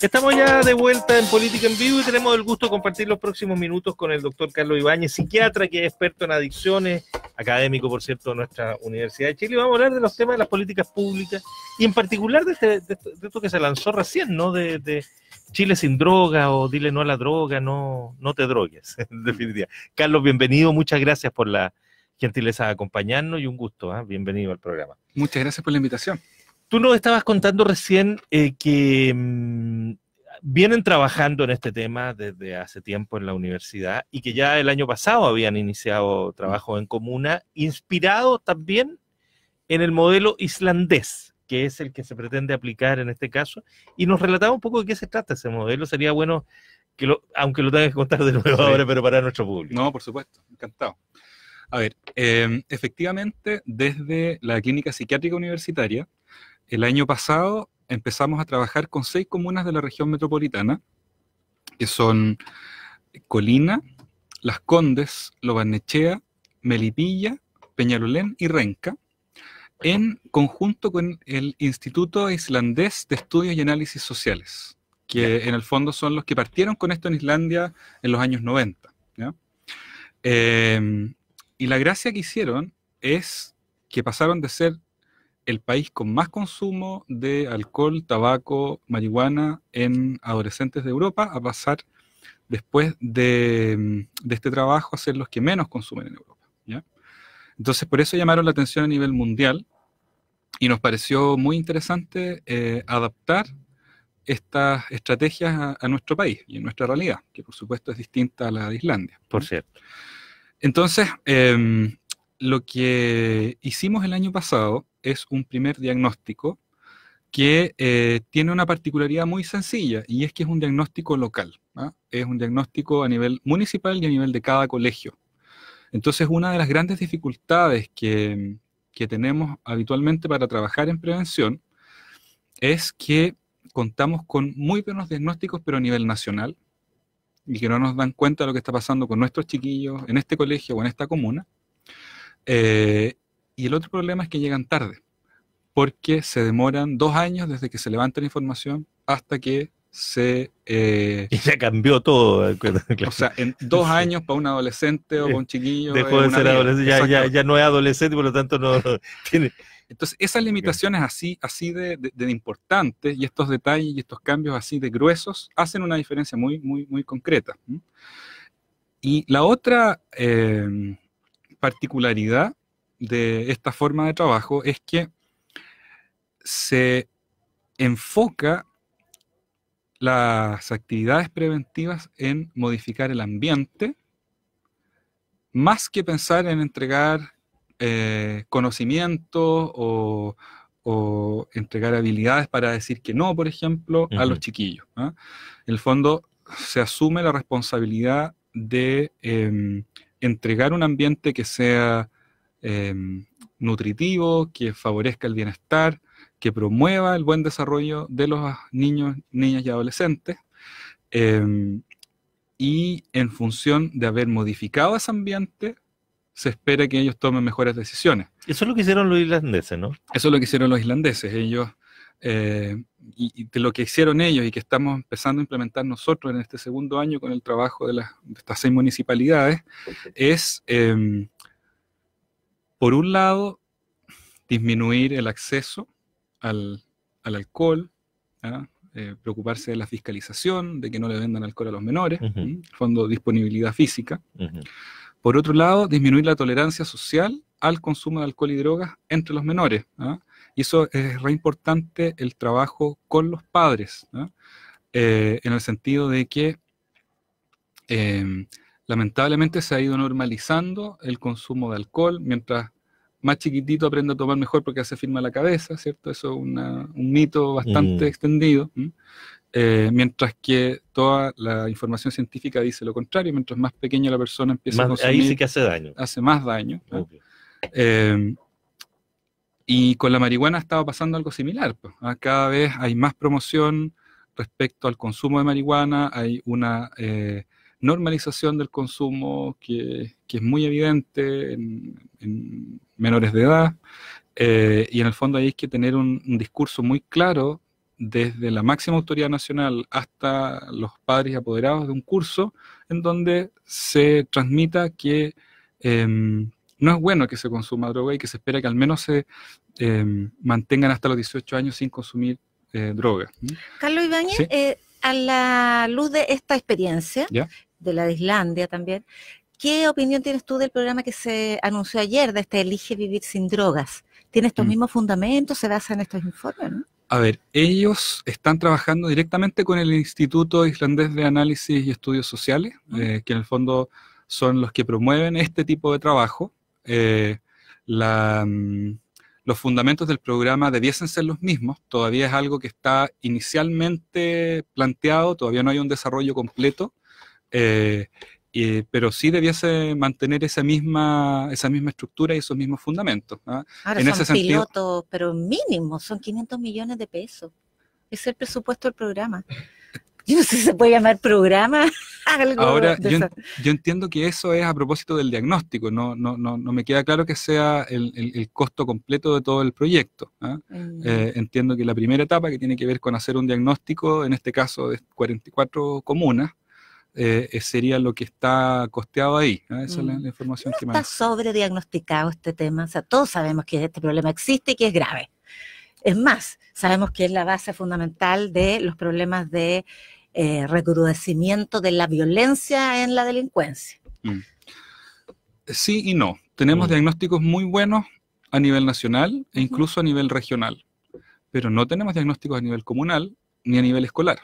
Estamos ya de vuelta en Política en Vivo y tenemos el gusto de compartir los próximos minutos con el doctor Carlos Ibáñez, psiquiatra que es experto en adicciones, académico, por cierto, de nuestra Universidad de Chile. Y vamos a hablar de los temas de las políticas públicas y en particular de esto que se lanzó recién, ¿no? De Chile sin droga o dile no a la droga, no te drogues, en definitiva. Carlos, bienvenido, muchas gracias por la gentileza de acompañarnos y un gusto, ¿eh? Bienvenido al programa. Muchas gracias por la invitación. Tú nos estabas contando recién que vienen trabajando en este tema desde hace tiempo en la universidad y que ya el año pasado habían iniciado trabajo en comuna, inspirado también en el modelo islandés, que es el que se pretende aplicar en este caso, y nos relataba un poco de qué se trata ese modelo. Sería bueno, aunque lo tengas que contar de nuevo ahora, pero para nuestro público. No, por supuesto, encantado. A ver, efectivamente, desde la Clínica Psiquiátrica Universitaria, el año pasado empezamos a trabajar con 6 comunas de la región metropolitana, que son Colina, Las Condes, Lo Barnechea, Melipilla, Peñalolén y Renca, en conjunto con el Instituto Islandés de Estudios y Análisis Sociales, que en el fondo son los que partieron con esto en Islandia en los años 90. ¿Ya? Y la gracia que hicieron es que pasaron de ser el país con más consumo de alcohol, tabaco, marihuana en adolescentes de Europa a pasar después de este trabajo a ser los que menos consumen en Europa. ¿Ya? Entonces por eso llamaron la atención a nivel mundial y nos pareció muy interesante adaptar estas estrategias a nuestro país y a nuestra realidad, que por supuesto es distinta a la de Islandia. Por cierto. Entonces, lo que hicimos el año pasado es un primer diagnóstico que tiene una particularidad muy sencilla, y es que es un diagnóstico local, ¿ah? Es un diagnóstico a nivel municipal y a nivel de cada colegio. Entonces, una de las grandes dificultades que tenemos habitualmente para trabajar en prevención es que contamos con muy buenos diagnósticos, pero a nivel nacional, y que no nos dan cuenta de lo que está pasando con nuestros chiquillos en este colegio o en esta comuna. Y el otro problema es que llegan tarde, porque se demoran 2 años desde que se levanta la información hasta que se... Y ya cambió todo. O sea, en 2 años para un adolescente o para un chiquillo... Dejó de ser adolescente, ya no es adolescente, por lo tanto no tiene... Entonces, esas limitaciones así de importantes, y estos detalles y estos cambios así de gruesos hacen una diferencia muy, muy, muy concreta. Y la otra particularidad de esta forma de trabajo es que se enfoca las actividades preventivas en modificar el ambiente, más que pensar en entregar conocimiento o entregar habilidades para decir que no, por ejemplo, a los chiquillos. En el fondo se asume la responsabilidad de entregar un ambiente que sea nutritivo, que favorezca el bienestar, que promueva el buen desarrollo de los niños, niñas y adolescentes, y en función de haber modificado ese ambiente, se espera que ellos tomen mejores decisiones. Eso es lo que hicieron los islandeses, ¿no? Eso es lo que hicieron los islandeses. Ellos, y de lo que hicieron ellos y que estamos empezando a implementar nosotros en este segundo año con el trabajo de estas 6 municipalidades, es, por un lado, disminuir el acceso al alcohol, preocuparse de la fiscalización, de que no le vendan alcohol a los menores, en el fondo disponibilidad física. Por otro lado, disminuir la tolerancia social al consumo de alcohol y drogas entre los menores. Y eso es re importante, el trabajo con los padres, en el sentido de que lamentablemente se ha ido normalizando el consumo de alcohol, mientras más chiquitito aprende a tomar mejor porque se firma la cabeza, ¿cierto? Eso es un mito bastante extendido. Mientras que toda la información científica dice lo contrario, mientras más pequeña la persona empieza a consumir, ahí sí que hace daño. Hace más daño. Y con la marihuana estaba pasando algo similar. Cada vez hay más promoción respecto al consumo de marihuana, hay una normalización del consumo que es muy evidente en menores de edad, y en el fondo hay que tener un discurso muy claro desde la máxima autoridad nacional hasta los padres y apoderados de un curso en donde se transmita que no es bueno que se consuma droga y que se espera que al menos se mantengan hasta los 18 años sin consumir droga. Carlos Ibáñez, ¿Sí? A la luz de esta experiencia, ¿Ya? de la de Islandia también, ¿qué opinión tienes tú del programa que se anunció ayer, de este Elige Vivir Sin Drogas? ¿Tiene estos mismos fundamentos? ¿Se basa en estos informes, no? A ver, ellos están trabajando directamente con el Instituto Islandés de Análisis y Estudios Sociales, que en el fondo son los que promueven este tipo de trabajo. Los fundamentos del programa debiesen ser los mismos, todavía es algo que está inicialmente planteado, todavía no hay un desarrollo completo, pero sí debiese mantener esa misma estructura y esos mismos fundamentos. Ahora en son ese sentido, pilotos, pero mínimos, son 500 millones de pesos. Es el presupuesto del programa. Yo no sé si se puede llamar programa. Algo ahora, de yo entiendo que eso es a propósito del diagnóstico, no me queda claro que sea el costo completo de todo el proyecto. Entiendo que la primera etapa, que tiene que ver con hacer un diagnóstico, en este caso de 44 comunas, sería lo que está costeado ahí. Esa es la información que está sobrediagnosticado este tema. O sea, todos sabemos que este problema existe y que es grave. Es más, sabemos que es la base fundamental de los problemas de recrudecimiento de la violencia en la delincuencia. Sí y no. Tenemos diagnósticos muy buenos a nivel nacional e incluso a nivel regional, pero no tenemos diagnósticos a nivel comunal ni a nivel escolar.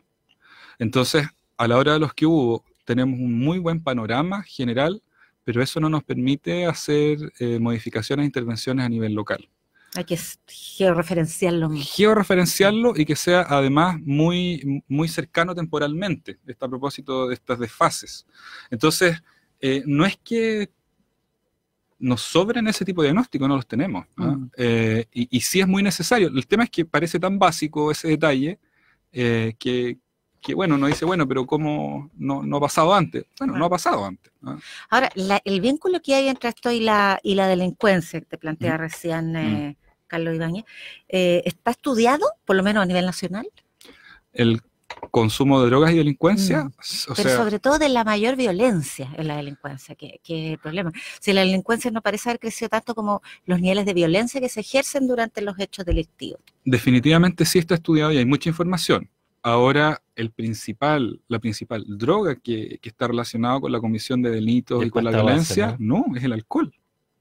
Entonces, a la hora de los que hubo, tenemos un muy buen panorama general, pero eso no nos permite hacer modificaciones e intervenciones a nivel local. Hay que georreferenciarlo. Georreferenciarlo y que sea además muy, muy cercano temporalmente, a propósito de estas desfases. Entonces, no es que nos sobren ese tipo de diagnósticos, no los tenemos. Y sí es muy necesario. El tema es que parece tan básico ese detalle que bueno, uno dice, bueno, pero ¿cómo no ha pasado antes? Bueno, no ha pasado antes. Ahora, el vínculo que hay entre esto y la delincuencia, que te plantea recién Carlos Ibáñez, ¿está estudiado, por lo menos a nivel nacional? El consumo de drogas y delincuencia. Pero sobre todo de la mayor violencia en la delincuencia, que es el problema. Si la delincuencia no parece haber crecido tanto como los niveles de violencia que se ejercen durante los hechos delictivos. Definitivamente sí está estudiado y hay mucha información. Ahora, la principal droga que está relacionada con la comisión de delitos y con la violencia, base, ¿no? Es el alcohol.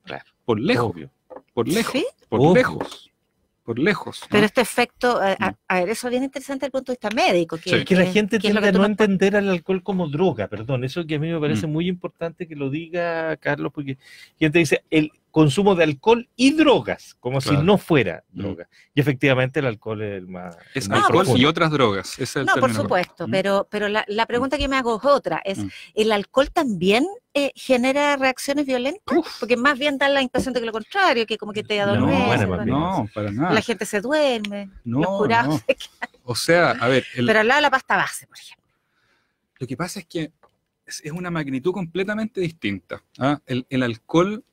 Claro. Por lejos. Obvio. Por lejos. ¿Sí? Por lejos. Pero ¿no? este efecto, a ver, eso es bien interesante desde el punto de vista médico. Que la gente tiende a no entender al alcohol como droga, perdón. Eso que a mí me parece muy importante que lo diga Carlos, porque gente dice el consumo de alcohol y drogas, como si no fuera droga. Y efectivamente el alcohol es el más... Es alcohol y otras drogas. Ese es el por supuesto, pero la pregunta que me hago es otra. ¿El alcohol también genera reacciones violentas? Porque más bien da la impresión de que lo contrario, que como que te adormece. No, para nada. La gente se duerme, los curados se quedan. O sea, a ver... Pero al lado de la pasta base, por ejemplo. Lo que pasa es que es una magnitud completamente distinta. El alcohol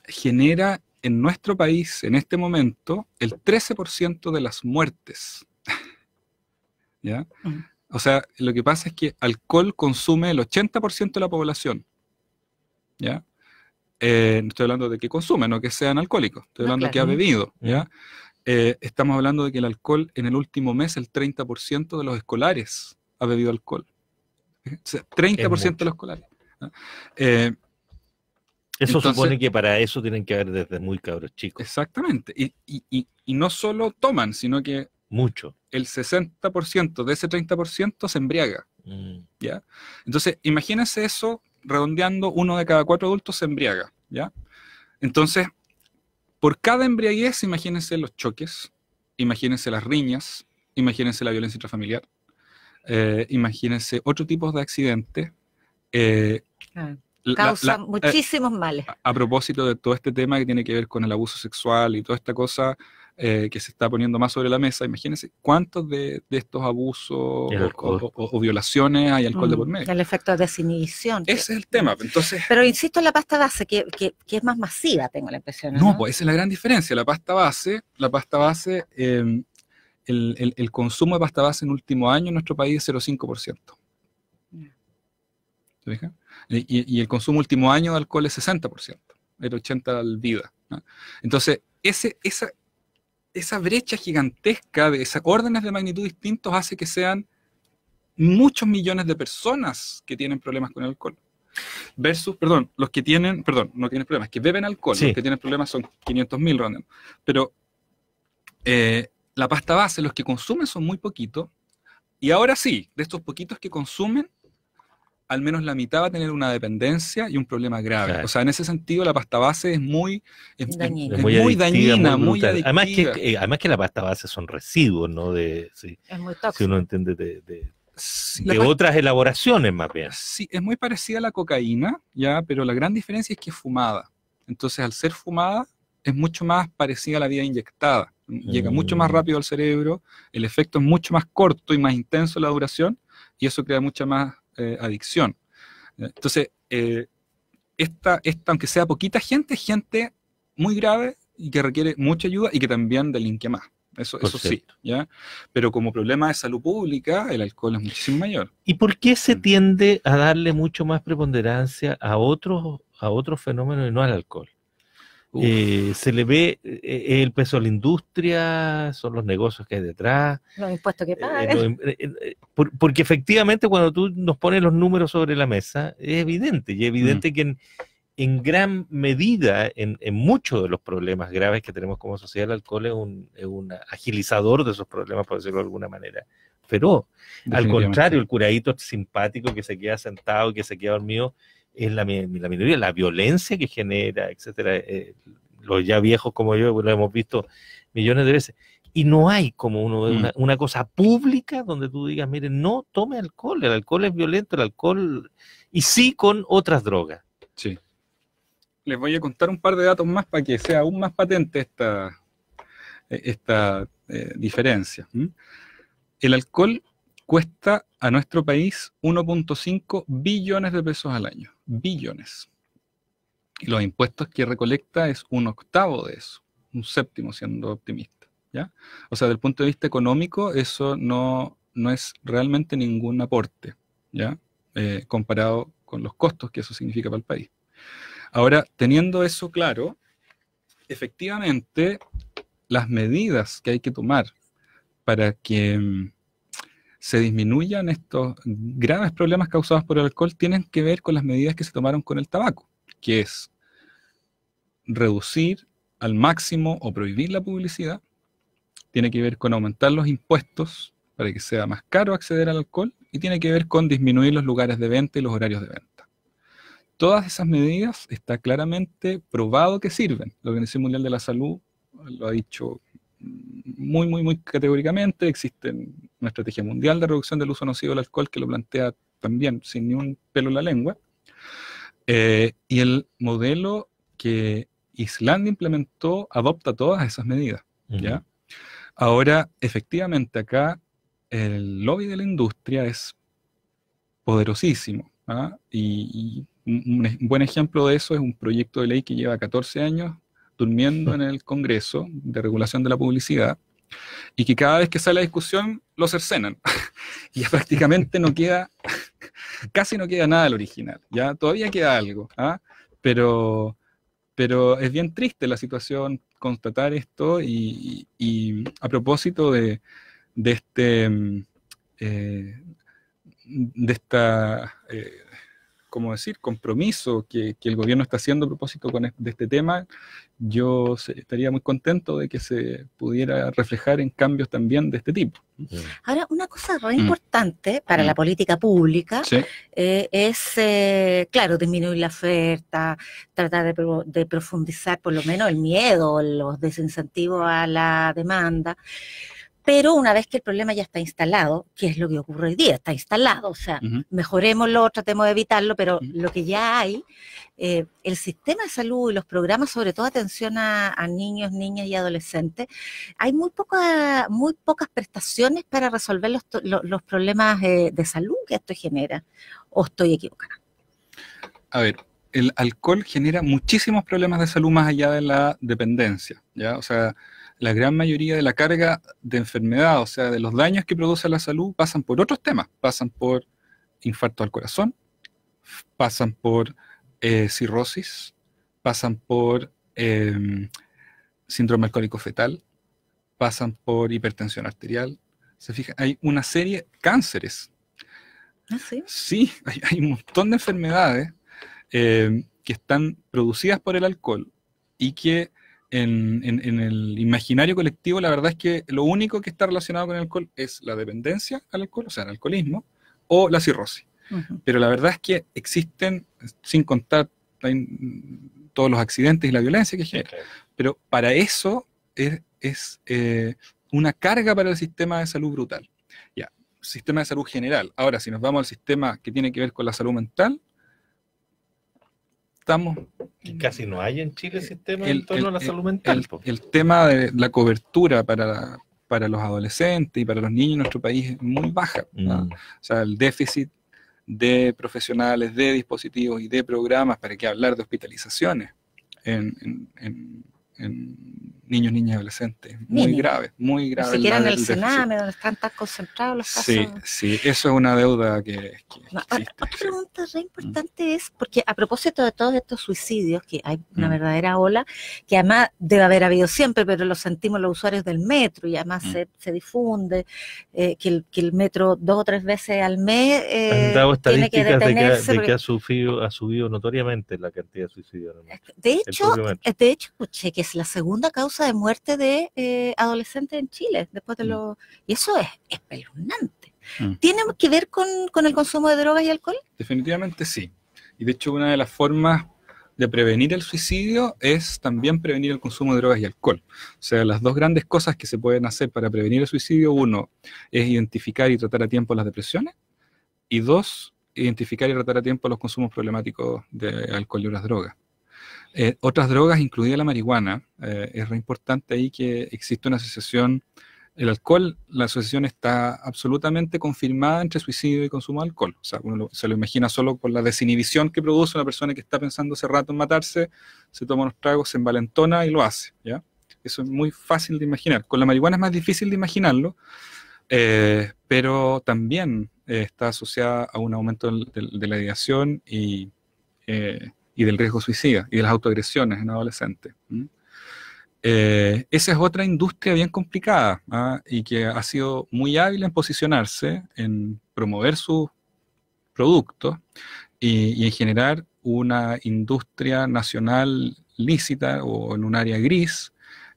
genera en nuestro país, en este momento, el 13% de las muertes. ¿Ya? O sea, lo que pasa es que alcohol consume el 80% de la población. ¿Ya? No estoy hablando de que consume, no que sean alcohólicos. Estoy hablando de que ha bebido. ¿Ya? Estamos hablando de que el alcohol, en el último mes, el 30% de los escolares ha bebido alcohol. O sea, 30% de los escolares. Eso entonces, supone que para eso tienen que haber desde muy cabros chicos. Exactamente. Y no solo toman, sino que mucho. El 60% de ese 30% se embriaga. ¿Ya? Entonces, imagínense eso redondeando, 1 de cada 4 adultos se embriaga. ¿Ya? Entonces, por cada embriaguez, imagínense los choques, imagínense las riñas, imagínense la violencia intrafamiliar, imagínense otro tipo de accidentes. Causa muchísimos males. A propósito de todo este tema que tiene que ver con el abuso sexual y toda esta cosa, que se está poniendo más sobre la mesa, imagínense cuántos de estos abusos o violaciones hay alcohol de por medio. El efecto de desinhibición. Ese es el tema. Entonces, pero insisto en la pasta base, que es más masiva, tengo la impresión. No, pues esa es la gran diferencia. La pasta base, el consumo de pasta base en último año en nuestro país es 0,5%. ¿Se fija? Y el consumo último año de alcohol es 60%, el 80% al vida, ¿no? Entonces, esa brecha gigantesca de esas órdenes de magnitud distintos hace que sean muchos millones de personas que tienen problemas con el alcohol. Versus, los que tienen, no tienen problemas, que beben alcohol, sí. Los que tienen problemas son 500.000 rondan. Pero la pasta base, los que consumen son muy poquitos, y ahora sí, de estos poquitos que consumen, al menos la mitad va a tener una dependencia y un problema grave. Claro. O sea, en ese sentido la pasta base es muy dañina, muy adictiva. Además que la pasta base son residuos, ¿no? Sí, es muy tóxico. Si uno entiende de otras elaboraciones más bien. Sí, es muy parecida a la cocaína, ya, pero la gran diferencia es que es fumada. Entonces, al ser fumada, es mucho más parecida a la vía inyectada. Llega mucho más rápido al cerebro, el efecto es mucho más corto y más intenso la duración, y eso crea mucha más adicción. Entonces, esta, aunque sea poquita gente, es gente muy grave y que requiere mucha ayuda y que también delinque más. Eso sí, ¿ya? Pero como problema de salud pública, el alcohol es muchísimo mayor. ¿Y por qué se tiende a darle mucho más preponderancia a otros fenómenos y no al alcohol? Se le ve el peso de la industria, son los negocios que hay detrás, los impuestos que pagan. Porque efectivamente cuando tú nos pones los números sobre la mesa, es evidente que en gran medida, en muchos de los problemas graves que tenemos como sociedad, el alcohol es un agilizador de esos problemas, por decirlo de alguna manera. Pero, al contrario, el curadito simpático que se queda sentado, que se queda dormido, es la minoría, la violencia que genera, etcétera. Los ya viejos como yo, lo hemos visto millones de veces. Y no hay como una cosa pública donde tú digas, miren, no tome alcohol, el alcohol es violento, el alcohol, y sí con otras drogas. Sí. Les voy a contar un par de datos más para que sea aún más patente esta diferencia. El alcohol cuesta a nuestro país 1.5 billones de pesos al año. Billones. Y los impuestos que recolecta es 1/8 de eso. 1/7 siendo optimista, ¿ya? O sea, desde el punto de vista económico, eso no es realmente ningún aporte, ¿ya? Comparado con los costos que eso significa para el país. Ahora, teniendo eso claro, efectivamente, las medidas que hay que tomar para que se disminuyan estos graves problemas causados por el alcohol tienen que ver con las medidas que se tomaron con el tabaco, que es reducir al máximo o prohibir la publicidad, tiene que ver con aumentar los impuestos para que sea más caro acceder al alcohol y tiene que ver con disminuir los lugares de venta y los horarios de venta. Todas esas medidas está claramente probado que sirven. La Organización Mundial de la Salud lo ha dicho muy, muy, muy categóricamente. Existe una estrategia mundial de reducción del uso nocivo del alcohol que lo plantea también sin ni un pelo en la lengua. Y el modelo que Islandia implementó adopta todas esas medidas, ¿ya? Ahora, efectivamente, acá el lobby de la industria es poderosísimo, ¿ah? Y un buen ejemplo de eso es un proyecto de ley que lleva 14 años durmiendo en el Congreso de regulación de la publicidad y que cada vez que sale la discusión lo cercenan y ya prácticamente casi no queda nada del original, ya todavía queda algo, ¿ah? Pero es bien triste la situación constatar esto y a propósito de esta ¿cómo decir? Compromiso que el gobierno está haciendo a propósito de este tema, yo estaría muy contento de que se pudiera reflejar en cambios también de este tipo. Ahora, una cosa muy importante para la política pública es, claro, disminuir la oferta, tratar de profundizar por lo menos el miedo, los desincentivos a la demanda, Pero una vez que el problema ya está instalado, ¿qué es lo que ocurre hoy día? Está instalado, o sea, mejorémoslo, tratemos de evitarlo, pero lo que ya hay, el sistema de salud y los programas, sobre todo atención a niños, niñas y adolescentes, hay muy pocas prestaciones para resolver los problemas de salud que esto genera. ¿O estoy equivocada? A ver, el alcohol genera muchísimos problemas de salud más allá de la dependencia, ¿ya? O sea, la gran mayoría de la carga de enfermedad, o sea, de los daños que produce la salud, pasan por otros temas. Pasan por infarto al corazón, pasan por cirrosis, pasan por síndrome alcohólico fetal, pasan por hipertensión arterial. Se fija, hay una serie de cánceres. ¿Ah, sí? Sí, hay un montón de enfermedades que están producidas por el alcohol y que en el imaginario colectivo la verdad es que lo único que está relacionado con el alcohol es la dependencia al alcohol, o sea, el alcoholismo, o la cirrosis. Pero la verdad es que existen, sin contar todos los accidentes y la violencia que genera, pero para eso es una carga para el sistema de salud brutal. Ya, sistema de salud general. Ahora, si nos vamos al sistema que tiene que ver con la salud mental, estamos... Que casi no hay en Chile sistema en torno a la salud mental. El tema de la cobertura para los adolescentes y para los niños en nuestro país es muy baja, ¿no? O sea, el déficit de profesionales, de dispositivos y de programas, para qué hablar de hospitalizaciones en niños, niñas y adolescentes. Muy grave, muy grave. Ni siquiera en el Sename, donde están tan concentrados los casos. Sí, eso es una deuda que existe. Otra pregunta re importante es, porque a propósito de todos estos suicidios, que hay una verdadera ola, que además debe haber habido siempre, pero lo sentimos los usuarios del metro, y además se difunde, que el metro 2 o 3 veces al mes han dado tiene que detenerse. de que ha subido notoriamente la cantidad de suicidios. De hecho, escuché que es la segunda causa de muerte de adolescentes en Chile, después de y eso es espeluznante. ¿Tiene que ver con el consumo de drogas y alcohol? Definitivamente sí. Y de hecho una de las formas de prevenir el suicidio es también prevenir el consumo de drogas y alcohol. O sea, las dos grandes cosas que se pueden hacer para prevenir el suicidio, uno, es identificar y tratar a tiempo las depresiones, y dos, identificar y tratar a tiempo los consumos problemáticos de alcohol y otras drogas. Otras drogas, incluida la marihuana, es re importante ahí que existe una asociación. El alcohol, la asociación está absolutamente confirmada entre suicidio y consumo de alcohol. O sea, uno se lo imagina solo por la desinhibición que produce una persona que está pensando hace rato en matarse, se toma unos tragos, se envalentona y lo hace, ¿ya? Eso es muy fácil de imaginar. Con la marihuana es más difícil de imaginarlo, pero también está asociada a un aumento de la ideación y del riesgo suicida y de las autoagresiones en adolescentes. Esa es otra industria bien complicada, y que ha sido muy hábil en posicionarse, en promover sus productos y en generar una industria nacional lícita o en un área gris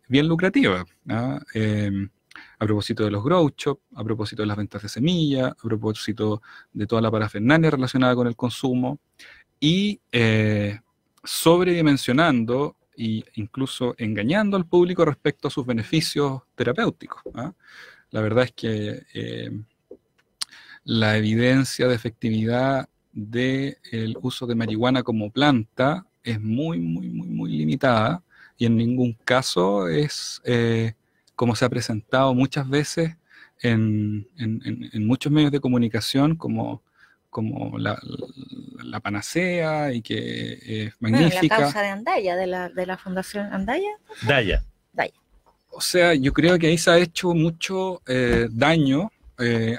bien lucrativa. A propósito de los grow shop, a propósito de las ventas de semillas, a propósito de toda la parafernalia relacionada con el consumo, y sobredimensionando e incluso engañando al público respecto a sus beneficios terapéuticos. La verdad es que la evidencia de efectividad del uso de marihuana como planta es muy, muy, muy, muy limitada, y en ningún caso es como se ha presentado muchas veces en muchos medios de comunicación como la panacea y que es magnífica. Bueno, la causa de Andaya, de la Fundación Andaya. Daya. O sea, yo creo que ahí se ha hecho mucho daño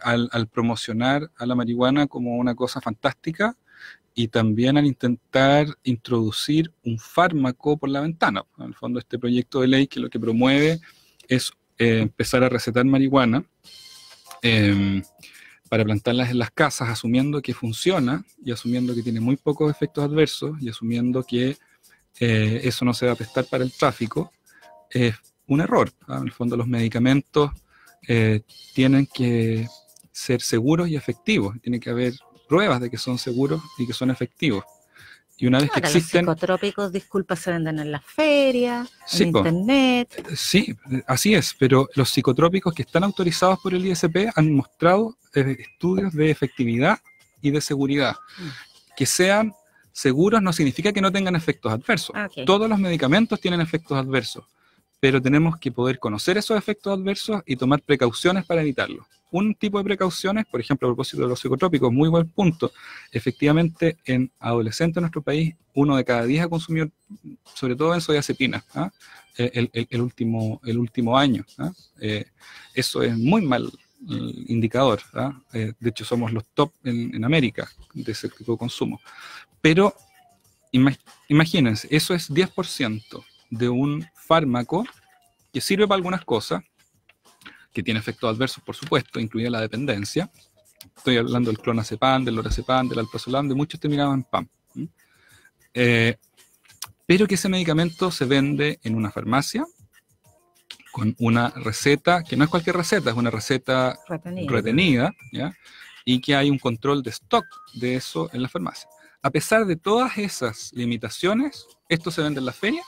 al promocionar a la marihuana como una cosa fantástica, y también al intentar introducir un fármaco por la ventana. En el fondo, este proyecto de ley que lo que promueve es empezar a recetar marihuana para plantarlas en las casas, asumiendo que funciona y asumiendo que tiene muy pocos efectos adversos y asumiendo que eso no se va a prestar para el tráfico. Es un error. En el fondo, los medicamentos tienen que ser seguros y efectivos. Tiene que haber pruebas de que son seguros y que son efectivos. Y una vez que Ahora, existen... los psicotrópicos, disculpa, se venden en las ferias, Sí, en internet. Sí, así es, pero los psicotrópicos que están autorizados por el ISP han mostrado estudios de efectividad y de seguridad. Que sean seguros no significa que no tengan efectos adversos. Okay. Todos los medicamentos tienen efectos adversos, pero tenemos que poder conocer esos efectos adversos y tomar precauciones para evitarlos. Un tipo de precauciones, por ejemplo, a propósito de los psicotrópicos, muy buen punto. Efectivamente, en adolescentes en nuestro país, 1 de cada 10 ha consumido, sobre todo benzodiazepina, ¿ah? el último año. ¿Ah? Eso es muy mal indicador. ¿Ah? De hecho, somos los top en América de ese tipo de consumo. Pero imagínense, eso es 10% de un fármaco que sirve para algunas cosas, que tiene efectos adversos, por supuesto, incluida la dependencia. Estoy hablando del clonazepam, del lorazepam, del alprazolam, de muchos terminados en PAM. Pero que ese medicamento se vende en una farmacia con una receta, que no es cualquier receta, es una receta retenida, ¿ya? Y que hay un control de stock de eso en la farmacia. A pesar de todas esas limitaciones, esto se vende en la feria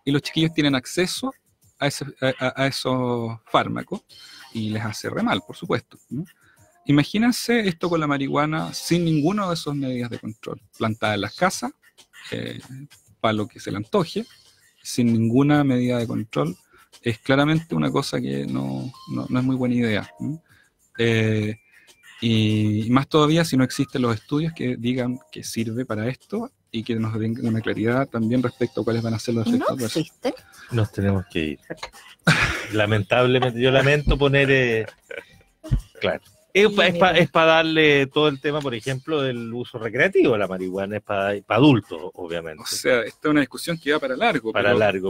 y los chiquillos tienen acceso a esos fármacos y les hace re mal, por supuesto, ¿no? Imagínense esto con la marihuana sin ninguno de esas medidas de control, plantada en las casas, para lo que se le antoje, sin ninguna medida de control, es claramente una cosa que no es muy buena idea, ¿no? Y más todavía si no existen los estudios que digan que sirve para esto y que nos den una claridad también respecto a cuáles van a ser los efectos. ¿No existen? Nos tenemos que ir. Lamentablemente, yo lamento poner... claro. Es para darle todo el tema, por ejemplo, del uso recreativo de la marihuana, es para adultos, obviamente. O sea, esta es una discusión que va para largo.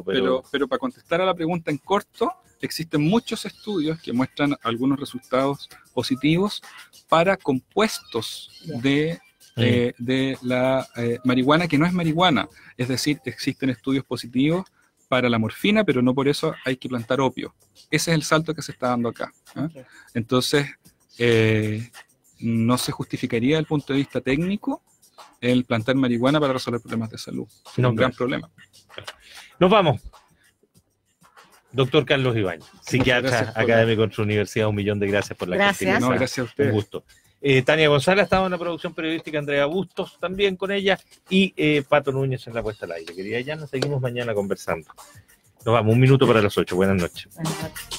Pero para contestar a la pregunta en corto, existen muchos estudios que muestran algunos resultados positivos para compuestos de la marihuana que no es marihuana. Es decir, existen estudios positivos para la morfina, pero no por eso hay que plantar opio. Ese es el salto que se está dando acá, ¿eh? Okay. Entonces, no se justificaría desde el punto de vista técnico el plantar marihuana para resolver problemas de salud. Es un gran problema. Nos vamos. Doctor Carlos Ibáñez, psiquiatra académico en su universidad, 1.000.000 de gracias por la gentileza. No, gracias a ustedes. Un gusto. Tania González ha estado en la producción periodística, Andrea Bustos también con ella, y Pato Núñez en la puesta al aire. Querida Yana, seguimos mañana conversando. Nos vamos, 1 minuto para las 8. Buenas noches. Buenas noches.